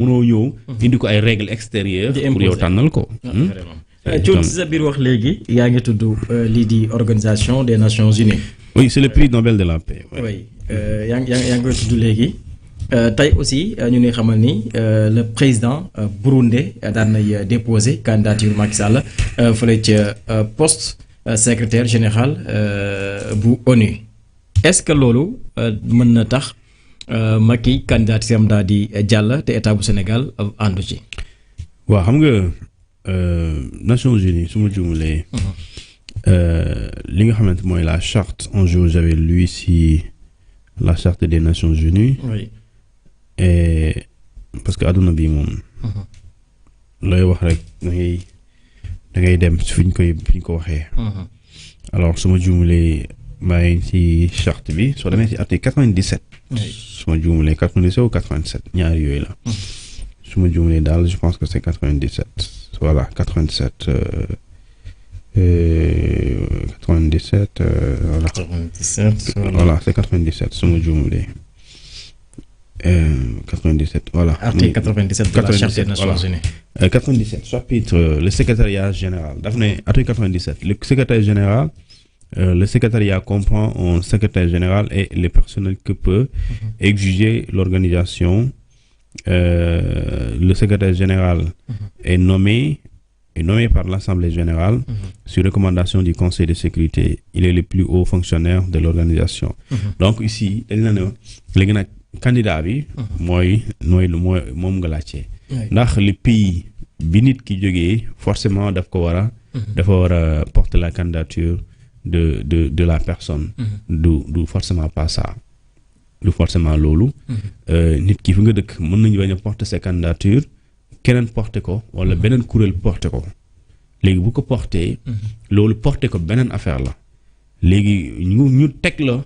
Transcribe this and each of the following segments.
munoo ñëw indi ko ay règles extérieures pour yow tànnal ko. Thione si sa biir wax léegi yaa ngi tudd lii di Organisation des Nations Unies. oui c'est le prix Nobel de la paix. oui yaa ngi koy tudd léegi tey aussi ñu ngi xamal ni le président Burundi daan nay déposé candidature Macky Sall fële ca poste secrétaire général bu ONU est-ce que loolu mën na tax Macky candidature am daal di jàll te état bu Sénégal àndu ci. waaw xam nga Nations Unies su ma juumalee. li nga xamante mooy la charte un jour j'avais lu si la charte des Nations Unies. oui. et parce que àdduna bi moom. looy wax rek da ngay dem fi ñu ko waxee. alors su ma juumalee maa ngi ci charte bi soo demee ci article 97. su ma juumalee 97 ou 87 ñaari yooyu la. su ma juumalee daal je pense que c'est 97 voilà 97. 97 voilà. 97 voilà c'est 97 su ma juumalee 97 voilà. article 97 de la Charte des Nations Unies. 97 chapitre le secrétariat général daf ne article 97 le secrétaire général le secrétariat comprend un secrétaire général et les personnels que peut exiger l'organisation. Le secrétaire général est nommé par l'Assemblée générale sur recommandation du Conseil de sécurité. Il est le plus haut fonctionnaire de l'organisation. Donc ici dañ la ne léegi nag candidat bi mooy moom nga laajte. ndax le pays bi nit ki jógee forcément dafa war a porter la candidature de la personne. du forcément pas ça. du forcément loolu. nit ki fi nga dëkk mën nañu bañ a porter sa candidature keneen porter ko wala beneen kuréel porter ko léegi bu ko porter. loolu porter ko beneen affaire la. léegi ñu teg la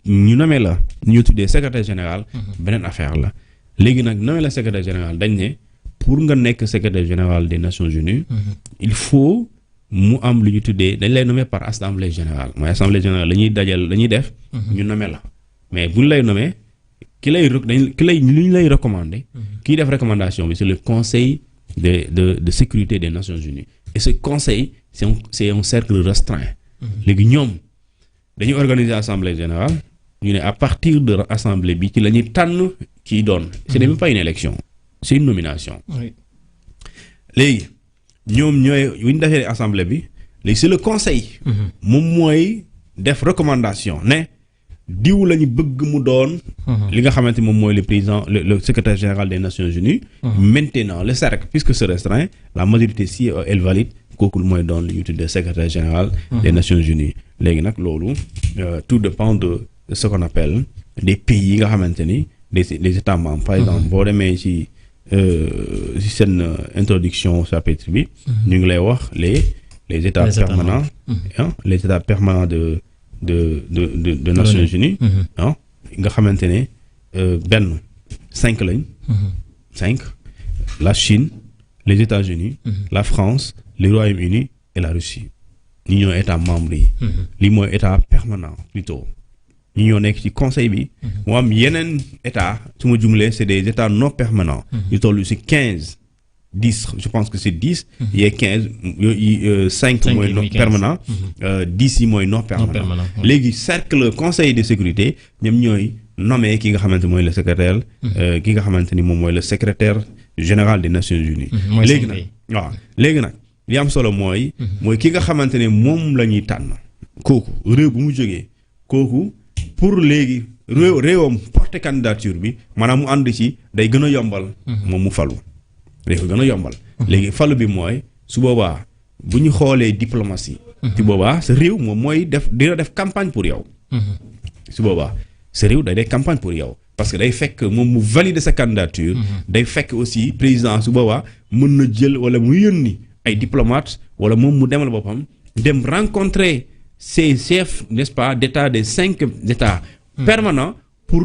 ñu nommé la ñu tuddee secrétaire général. beneen affaire la. léegi nag nommé la secrétaire général dañ ne pour nga nekk secrétaire général des Nations Unies. il faut mu am lu ñu tuddee dañ lay nommé par assemblée générale mooy assemblée générale la ñuy def. ñu nommé la. mais bu ñu lay nommé lu ñu lay recommander. kiy def recommandation bi c'est le conseil de sécurité des Nations Unies. et ce conseil c'est un cercle restreint. léegi ñoom dañuy organiser assemblée générale ñu ne à partir de assemblée bi ci la ñuy tànn kiy doon. ce n'est même pas une élection c'est une nomination. léegi ñoom ñooy bu ñu defee assemblée bi léegi c'est le conseil. moom mooy def recommandation ne. diw lañu bëgg mu doon. li nga xamante moom mooy le président le secrétaire général des Nations Unies. maintenant le cercle puisque c'est restreint la majorité si elle valide kooku mooy doon li ñu tuddee secrétaire général. des Nations Unies. léegi nag loolu tout dépend de ce qu'on appelle des pays yi nga xamante ni des États membres. par exemple boo demee ci seen introduction chapitre bi. ñu ngi lay wax les États permanents. les États permanents de Nations Unies. nga xamante ne benn 5 lañ. 5 la Chine les États-Unis. la France le Royaume-Uni et la Russie. ñi ñoo état membre yi. lii mooy état permanent plutôt. ñi ñoo nekk ci conseil bi. moo am yeneen état su ma jumlee c'est des états non permanents. ñu toll ci 10 je pense que c'est 10. il y a 15 5 mooy non permanent. 10 yi mooy non permanent. léegi cercle conseil de sécurité ñoom ñooy nommé ki nga xamante mooy le secrétaire. ki nga xamante ni moom mooy le secrétaire général des Nations Unies. léegi nag waaw léegi nag li am solo mooy ki nga xamante ne moom la ñuy tànn. kooku réew bu mu jógee kooku pour léegi réewam porter candidature bi maanaam mu ànd ci day gën a yombal. moom mu falu. léegi gën a yombal. léegi falu bi mooy su boobaa bu ñu xoolee diplomatie. ci boobaa sa réew moom mooy dina def campagne pour yow. su boobaa sa réew day def campagne pour yow parce que day fekk moom mu valider sa candidature. day fekk aussi président su boobaa mën na jël wala mu yónni ay diplomates wala moom mu demal boppam dem rencontrer ces chefs n'est-ce pas d'état des 5 états permanents pour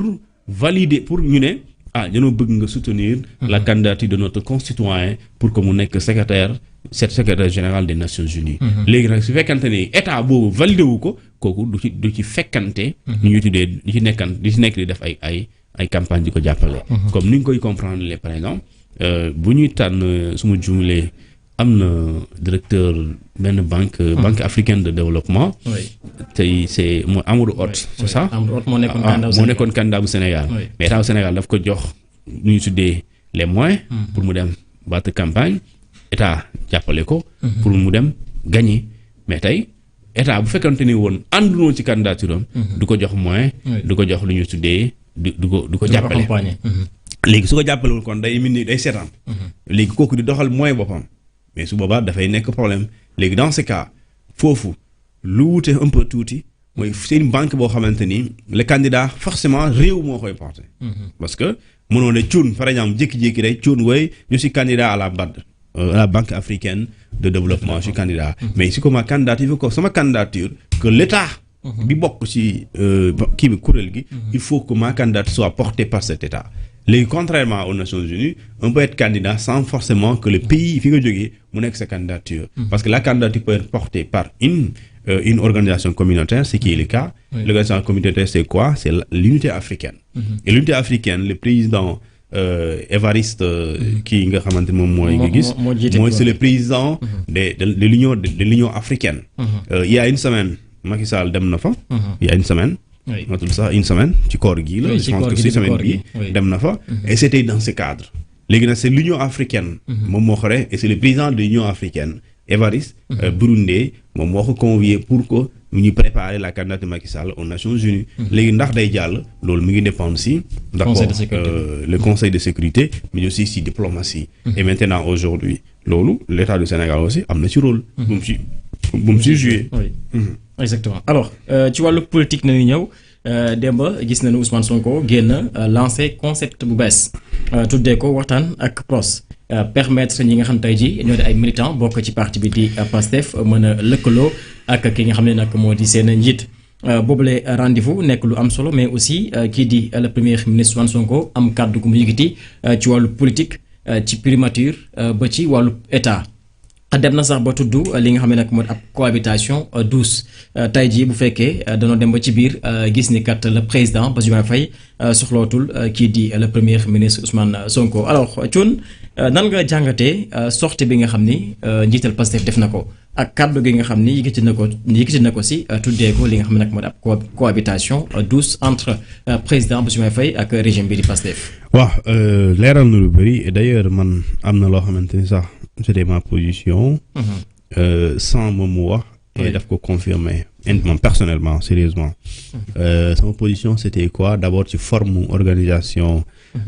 valider pour ñu ne. dañoo bëgg nga soutenir la candidature de notre concitoyen pour que mu nekk secrétaire général des Nations Unies. léegi nag su fekkante ni état boobu validé wu ko kooku du ci fekkante. ñu ñuy tuddee di ci nekk di def ay campagne di ko jàppale. comme ni ñu koy comprendre par exemple bu ñuy tànn su ma juumlee am na directeur benn banque africaine de développement. tey c'est mooy Amadou Hott. c'est ça Amadou Hott moo nekkoon candidat bu Sénégal. mais état bu Sénégal daf ko jox nu ñu tuddee les moyens. pour mu dem battre campagne état jàppale ko. pour mu dem gagner mais tey état bu fekkante ni woon ànduloon ci candidature am. du ko jox moyen. du ko jox lu ñu tuddee du ko jàppale. léegi su ko jàppalewul kon day mel ni day seetaan. léegi kooku di doxal moyen boppam. mais su boobaa dafay nekk problème léegi dans ce cas foofu lu wute un peu tuuti mooy c'est une banque boo xamante ni le candidat forcément réew moo koy porter. parce que mënoo ne cuun par exemple jékki-jékki rek cuun wooy je suis candidat à la BAD à la Banque africaine de développement je suis candidat. mais si comme candidature ko sama candidature que l'État bi bokk ci kii bi kuréel gi. il faut que ma candidature soit portée par cet État. léegi contrairement aux Nations Unies on peut être candidat sans forcément que le pays fi nga jógee mu nekk sa candidature. parce que la candidature peut être portée par une organisation communautaire ce qui est le cas. L'organisation communautaire c'est quoi? C'est l'unité africaine. et l'unité africaine le président Évariste kii nga xamante moom mooy nga gis mooy c'est le président de l'union africaine. il y a une semaine Macky Sall dem na fa. il y a une semaine. matul sax une semaine ci koor gii la. je pense que si semaine bii dem na fa. et c'était dans ce cadre. léegi nag c'est l'Union africaine. moom moo xore et c'est le président de l'Union africaine Évariste Burundé moom moo ko convié pour que ñu préparer la candidature Macky Sall aux Nations Unies. léegi ndax day jàll loolu mi ngi dépendre si. d'abord le Conseil de sécurité mais aussi si diplomatie. et maintenant aujourd'hui loolu l'État du Sénégal aussi am na ci rôle. bu mu si joué. exactement alors ci wàllu politique nañu ñëw démba gis nañu Ousmane Sonko génn lancé concept bu bees tuddee ko waxtaan ak PROS permettre ñi nga xam tey ji ñoo di ay militants bokk ci parti bi di PASTEF mën a lëkkaloo ak ki nga xam ne nag moo di seen njiit boobule rendez-vous nekk lu am solo mais aussi kii di le premier ministre Ousmane Sonko am kàddu gu mu yëkkati ci wàllu politique ci primature ba ci wàllu état. dem na sax ba tudd li nga xam ne nag mooy ab cohabitation douce tey jii bu fekkee danoo dem ba ci biir gis ni kat le président Bassirou Diomaye Faye soxlootul kii di le premier ministre Ousmane Sonko alors Thioune nan nga jàngatee sortie bi nga xam ni njiital Pastef def na ko ak kàddu gi nga xam ni yëkkati na ko si tuddee ko li nga xam ne nag mooy ab cohabitation douce entre président Bassirou Diomaye Faye ak régime bi di Pastef. waaw leeral na lu bëri d'ailleurs man am na loo xamante ni sax. C'était ma position sans moom mu wax et daf ko confirmer personnellement sérieusement sama position c'était quoi d'abord ci forme organisation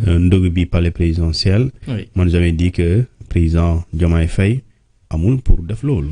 ndogu bi palais présidentiel man j'avais dit que président Diomaye Faye amul pour def loolu